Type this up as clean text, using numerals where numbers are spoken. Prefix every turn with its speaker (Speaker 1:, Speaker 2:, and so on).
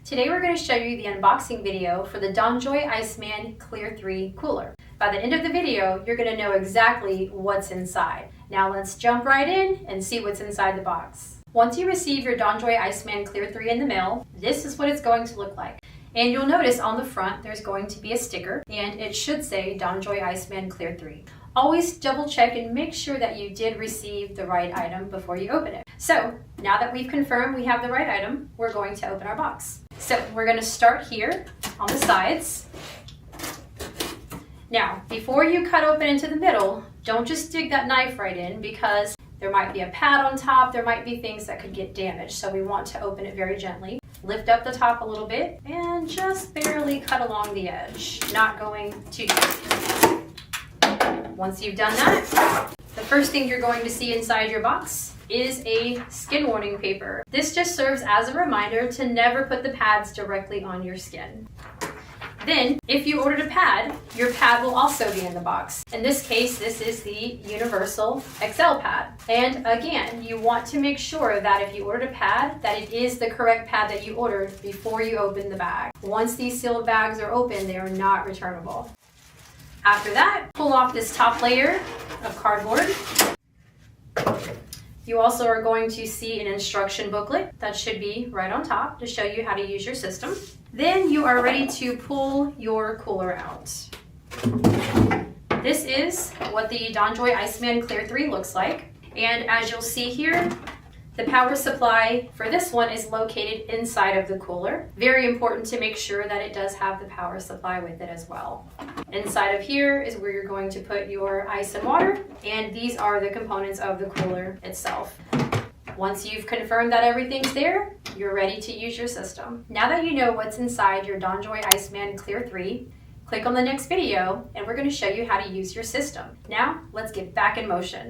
Speaker 1: Today we're going to show you the unboxing video for the Donjoy Iceman Clear 3 cooler. By the end of the video, you're going to know exactly what's inside. Now let's jump right in and see what's inside the box. Once you receive your Donjoy Iceman Clear 3 in the mail, this is what it's going to look like. And you'll notice on the front there's going to be a sticker, and it should say Donjoy Iceman Clear 3. Always double check and make sure that you did receive the right item before you open it. So now that we've confirmed we have the right item, we're going to open our box. So we're going to start here on the sides. Now, before you cut open into the middle, don't just dig that knife right in, because there might be a pad on top, there might be things that could get damaged. So we want to open it very gently. Lift up the top a little bit and just barely cut along the edge, not going too deep. Once you've done that, the first thing you're going to see inside your box is a skin warning paper. This just serves as a reminder to never put the pads directly on your skin. Then, if you ordered a pad, your pad will also be in the box. In this case, this is the Universal XL pad. And again, you want to make sure that if you ordered a pad, that it is the correct pad that you ordered before you open the bag. Once these sealed bags are open, they are not returnable. After that, pull off this top layer of cardboard. You also are going to see an instruction booklet that should be right on top to show you how to use your system. Then you are ready to pull your cooler out. This is what the Donjoy Iceman Clear 3 looks like. And as you'll see here, the power supply for this one is located inside of the cooler. Very important to make sure that it does have the power supply with it as well. Inside of here is where you're going to put your ice and water, and these are the components of the cooler itself. Once you've confirmed that everything's there, you're ready to use your system. Now that you know what's inside your Donjoy Iceman Clear 3, click on the next video and we're going to show you how to use your system. Now, let's get back in motion.